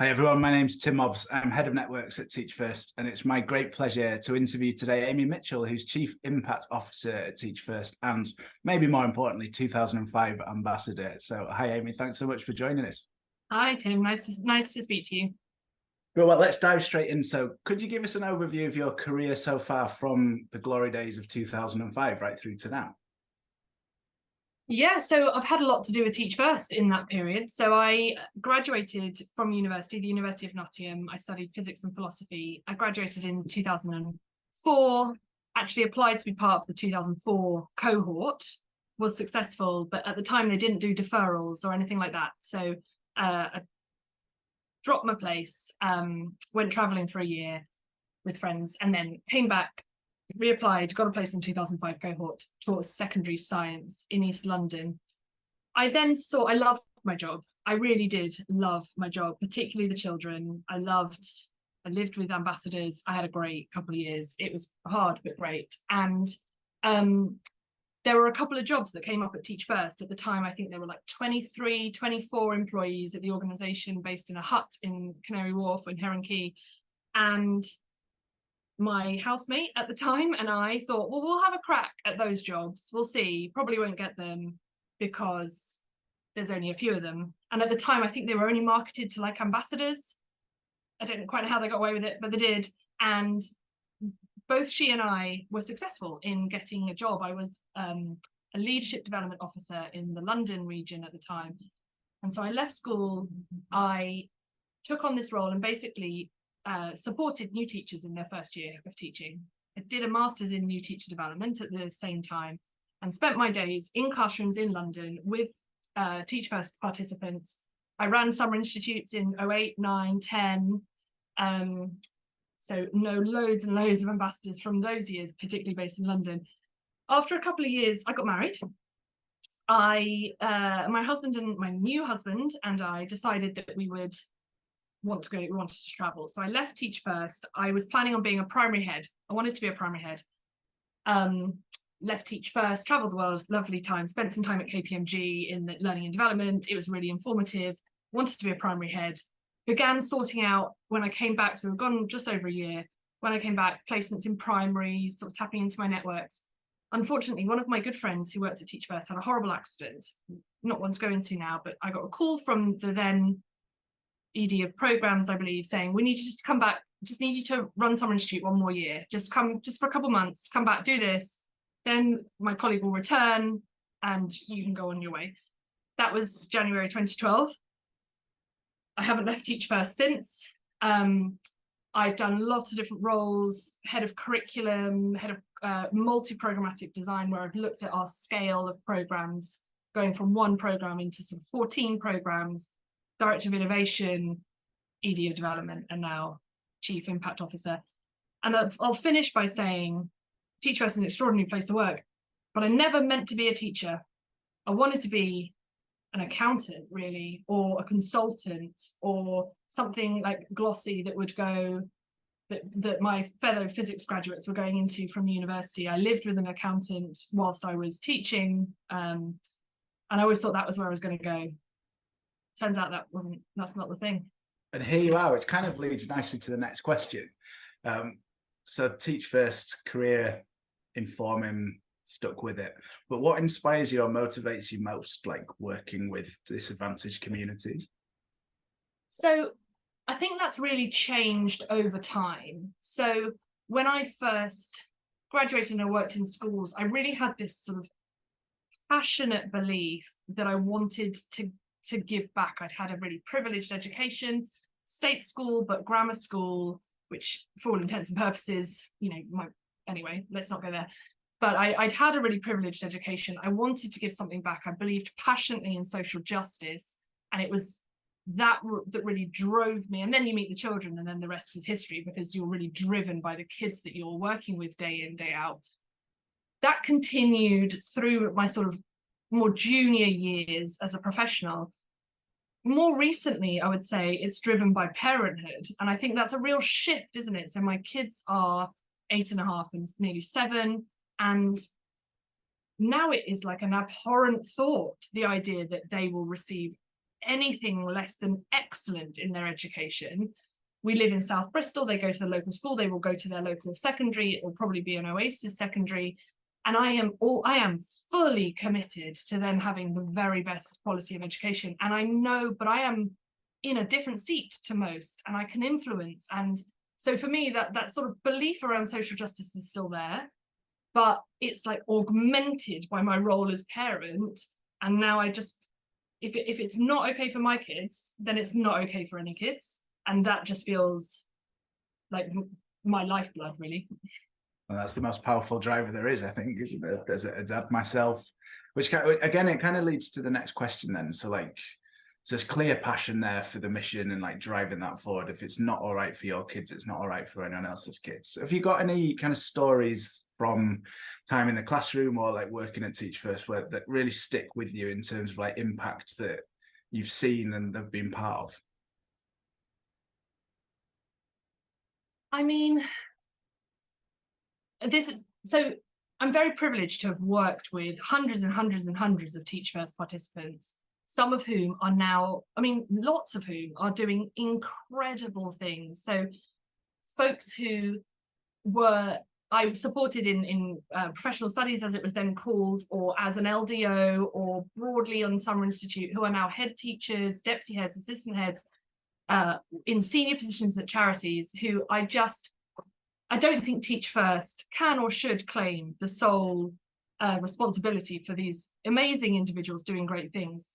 Hi everyone, my name's Tim Mobbs. I'm Head of Networks at Teach First, and it's my great pleasure to interview today Amy Mitchell, who's Chief Impact Officer at Teach First and, maybe more importantly, 2005 Ambassador. So hi Amy, thanks so much for joining us. Hi Tim, nice to speak to you. Well, let's dive straight in. So could you give us an overview of your career so far from the glory days of 2005 right through to now? Yeah, so I've had a lot to do with Teach First in that period. So I graduated from university, the University of Nottingham. I studied physics and philosophy. I graduated in 2004, actually applied to be part of the 2004 cohort, was successful, but at the time they didn't do deferrals or anything like that. So I dropped my place, went traveling for a year with friends, and then came back, reapplied, got a place in 2005 cohort, taught secondary science in East London. I loved my job. I really did love my job, particularly the children. I lived with ambassadors. I had a great couple of years. It was hard, but great. And there were a couple of jobs that came up at Teach First. At the time, I think there were like 23, 24 employees at the organisation based in a hut in Canary Wharf in Heron Quay. And my housemate at the time and I thought, well, we'll have a crack at those jobs. We'll see. Probably won't get them because there's only a few of them. And at the time, I think they were only marketed to like ambassadors. I don't quite know how they got away with it, but they did. And both she and I were successful in getting a job. I was a leadership development officer in the London region at the time. And so I left school. I took on this role and basically supported new teachers in their first year of teaching. I did a master's in new teacher development at the same time and spent my days in classrooms in London with Teach First participants. I ran summer institutes in 08, 9, 10. So know loads and loads of ambassadors from those years, particularly based in London. After a couple of years, I got married. My husband and my new husband and I decided that we wanted to travel. So I left Teach First. I was planning on being a primary head. I wanted to be a primary head. Left Teach First, traveled the world, lovely time, spent some time at KPMG in the learning and development. It was really informative, wanted to be a primary head, began sorting out when I came back. So we've gone just over a year. When I came back, placements in primary, sort of tapping into my networks. Unfortunately, one of my good friends who worked at Teach First had a horrible accident, not one to go into now, but I got a call from the then ED of programs, I believe, saying, we need you to come back, just need you to run Summer Institute one more year, just for a couple of months, come back, do this, then my colleague will return and you can go on your way. That was January 2012. I haven't left Teach First since. I've done lots of different roles, head of curriculum, head of multi-programmatic design, where I've looked at our scale of programs, going from one program into sort of 14 programs, Director of Innovation, ED of Development, and now Chief Impact Officer. And I'll finish by saying Teach First is an extraordinary place to work, but I never meant to be a teacher. I wanted to be an accountant, really, or a consultant, or something like glossy that would go, that my fellow physics graduates were going into from university. I lived with an accountant whilst I was teaching, and I always thought that was where I was going to go. Turns out that's not the thing. And here you are, which kind of leads nicely to the next question. So Teach First, career, informing, stuck with it. But what inspires you or motivates you most, like working with disadvantaged communities? So I think that's really changed over time. So when I first graduated and I worked in schools, I really had this sort of passionate belief that I wanted to give back. I'd had a really privileged education, state school, but grammar school, which for all intents and purposes, anyway, let's not go there. But I'd had a really privileged education. I wanted to give something back. I believed passionately in social justice. And it was that really drove me. And then you meet the children and then the rest is history, because you're really driven by the kids that you're working with day in, day out. That continued through my sort of more junior years as a professional. More recently, I would say it's driven by parenthood. And I think that's a real shift, isn't it? So my kids are 8.5 and nearly 7. And now it is like an abhorrent thought, the idea that they will receive anything less than excellent in their education. We live in South Bristol, they go to the local school, they will go to their local secondary, it will probably be an Oasis secondary. And I am fully committed to them having the very best quality of education. And I know, but I am in a different seat to most, and I can influence. And so for me, that sort of belief around social justice is still there, but it's like augmented by my role as parent. And now I just, if it's not okay for my kids, then it's not okay for any kids. And that just feels like my lifeblood, really. And that's the most powerful driver there is, I think, isn't it? As a dad myself, which again, it kind of leads to the next question then. So like, so there's clear passion there for the mission and like driving that forward. If it's not all right for your kids, it's not all right for anyone else's kids. Have you got any kind of stories from time in the classroom or like working at Teach First where that really stick with you in terms of like impact that you've seen and have been part of? I mean, I'm very privileged to have worked with hundreds and hundreds and hundreds of Teach First participants, some of whom are now, lots of whom are doing incredible things. So folks who I supported in professional studies, as it was then called, or as an LDO, or broadly on Summer Institute, who are now head teachers, deputy heads, assistant heads, in senior positions at charities, who I don't think Teach First can or should claim the sole responsibility for these amazing individuals doing great things.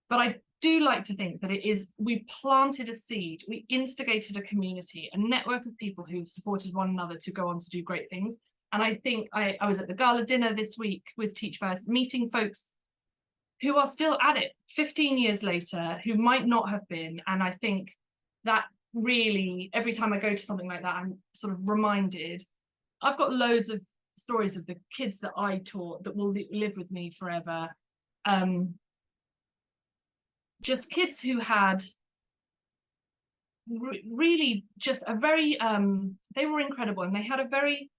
But I do like to think that we planted a seed, we instigated a community, a network of people who supported one another to go on to do great things. And I think I was at the gala dinner this week with Teach First, meeting folks who are still at it 15 years later, who might not have been. And I think that really, every time I go to something like that, I'm sort of reminded. I've got loads of stories of the kids that I taught that will live with me forever. Just kids who had really just a very, they were incredible, and they had a very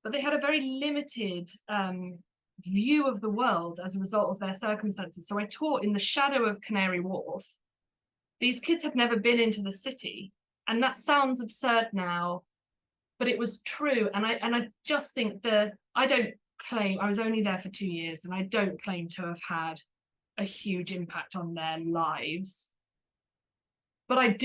limited view of the world as a result of their circumstances. So I taught in the shadow of Canary Wharf. These kids had never been into the city, and that sounds absurd now, but it was true. And I just think I don't claim, I was only there for 2 years, and I don't claim to have had a huge impact on their lives. But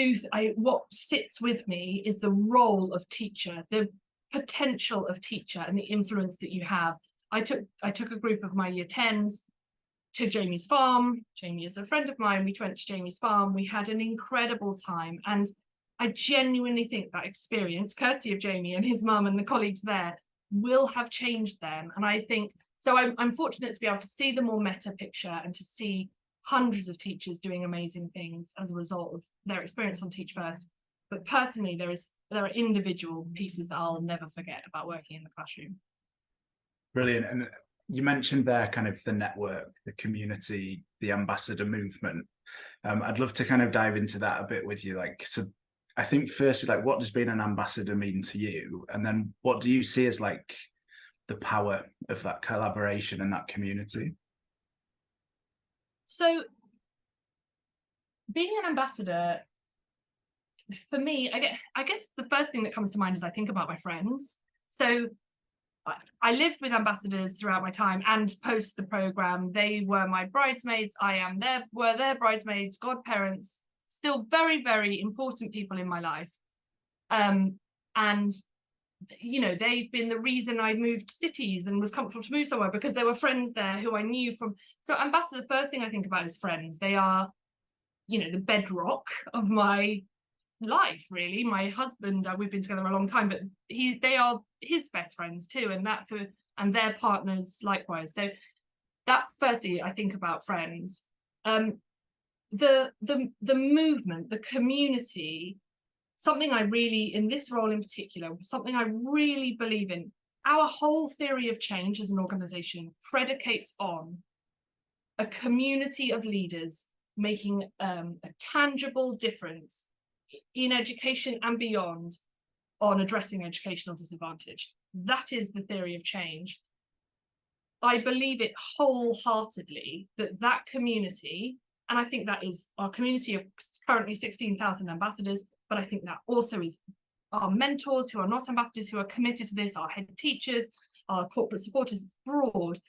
what sits with me is the role of teacher, the potential of teacher, and the influence that you have. I took a group of my year 10s to Jamie's farm. Jamie is a friend of mine. We went to Jamie's farm. We had an incredible time. And I genuinely think that experience, courtesy of Jamie and his mum and the colleagues there, will have changed them. And I think, so I'm fortunate to be able to see the more meta picture and to see hundreds of teachers doing amazing things as a result of their experience on Teach First. But personally, there are individual pieces that I'll never forget about working in the classroom. Brilliant. And you mentioned there kind of the network, the community, the ambassador movement. I'd love to kind of dive into that a bit with you. Like, so I think firstly, like, what does being an ambassador mean to you? And then what do you see as like the power of that collaboration and that community? So being an ambassador, for me, I guess the first thing that comes to mind is I think about my friends. So I lived with ambassadors throughout my time and post the program. They were my bridesmaids. Were their bridesmaids, godparents, still very, very important people in my life. And you know, they've been the reason I moved cities and was comfortable to move somewhere, because there were friends there who I knew from. So ambassador, the first thing I think about is friends. They are, you know, the bedrock of my life, really. My husband, we've been together a long time, but they are his best friends too, and their partners likewise. So that firstly, I think about friends. The movement, the community, something I really, in this role in particular, something I really believe in. Our whole theory of change as an organization predicates on a community of leaders making a tangible difference in education and beyond on addressing educational disadvantage. That is the theory of change. I believe it wholeheartedly that community And I think that is our community of currently 16,000 ambassadors, but I think that also is our mentors who are not ambassadors, who are committed to this, our head teachers, our corporate supporters, it's broad,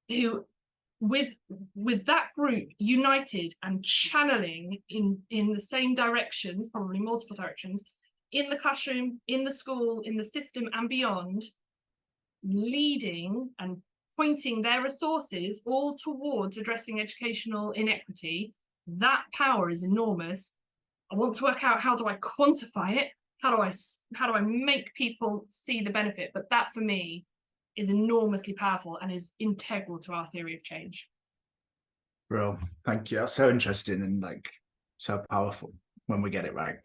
who with that group united and channeling in the same directions, probably multiple directions, in the classroom, in the school, in the system and beyond, leading and pointing their resources all towards addressing educational inequity, that power is enormous. I want to work out, how do I quantify it? How do I make people see the benefit? But that for me is enormously powerful and is integral to our theory of change. Bro, thank you. That's so interesting and like so powerful when we get it right.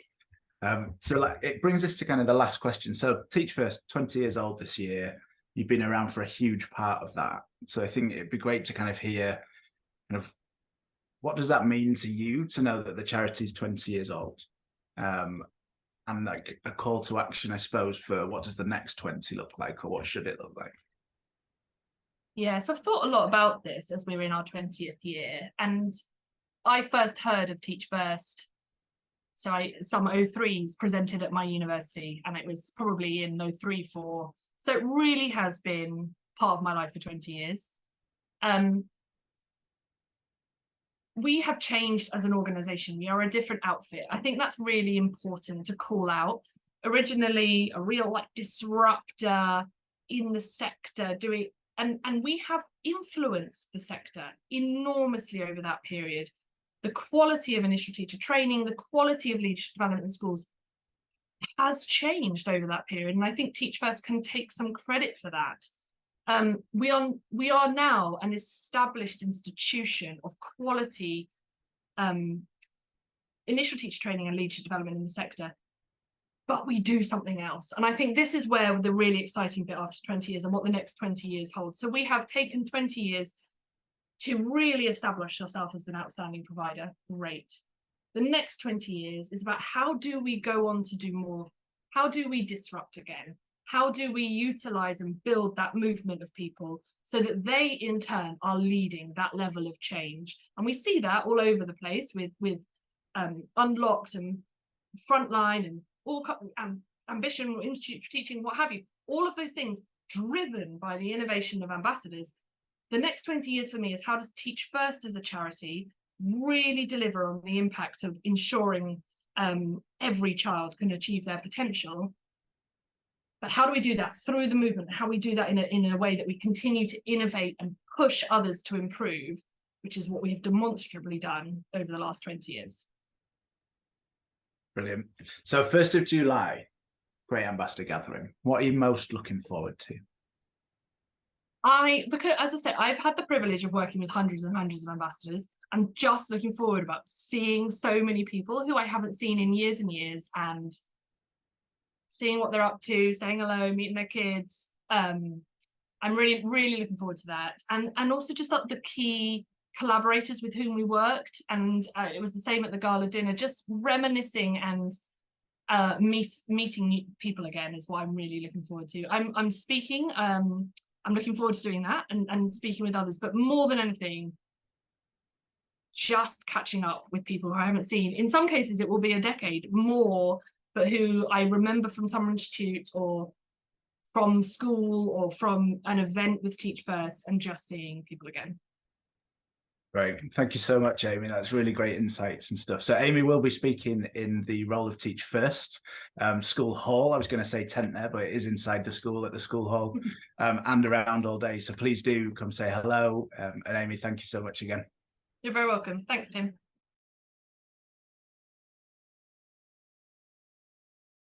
So like, it brings us to kind of the last question. So Teach First, 20 years old this year. You've been around for a huge part of that. So I think it'd be great to kind of hear kind of what does that mean to you to know that the charity is 20 years old? And like a call to action, I suppose, for what does the next 20 look like, or what should it look like? Yeah, so I've thought a lot about this as we were in our 20th year. And I first heard of Teach First. So some 03s presented at my university, and it was probably in 03, 04. So it really has been part of my life for 20 years. We have changed as an organisation. We are a different outfit. I think that's really important to call out. Originally, a real like disruptor in the sector, and we have influenced the sector enormously over that period. The quality of initial teacher training, the quality of leadership development in schools has changed over that period, and I think Teach First can take some credit for that. We are now an established institution of quality initial teacher training and leadership development in the sector, but we do something else. And I think this is where the really exciting bit after 20 years and what the next 20 years holds. So we have taken 20 years to really establish ourselves as an outstanding provider. Great. The next 20 years is about how do we go on to do more? How do we disrupt again? How do we utilize and build that movement of people so that they in turn are leading that level of change? And we see that all over the place with Unlocked and Frontline and all Ambition, Institute for Teaching, what have you. All of those things driven by the innovation of ambassadors. The next 20 years for me is how does Teach First as a charity really deliver on the impact of ensuring every child can achieve their potential? But how do we do that through the movement? How we do that in a way that we continue to innovate and push others to improve, which is what we have demonstrably done over the last 20 years. Brilliant. So 1st of July, Great Ambassador Gathering. What are you most looking forward to? Because as I said, I've had the privilege of working with hundreds and hundreds of ambassadors. I'm just looking forward about seeing so many people who I haven't seen in years and years, and seeing what they're up to, saying hello, meeting their kids. I'm really, really looking forward to that. And also just the key collaborators with whom we worked. And it was the same at the gala dinner, just reminiscing and meeting people again is what I'm really looking forward to. I'm speaking, I'm looking forward to doing that and speaking with others, but more than anything, just catching up with people who I haven't seen. In some cases, it will be a decade more, but who I remember from Summer Institute or from school or from an event with Teach First, and just seeing people again. Right. Thank you so much, Amy. That's really great insights and stuff. So Amy will be speaking in the role of Teach First, school hall. I was going to say tent there, but it is inside the school at the school hall and around all day. So please do come say hello. And Amy, thank you so much again. You're very welcome. Thanks, Tim.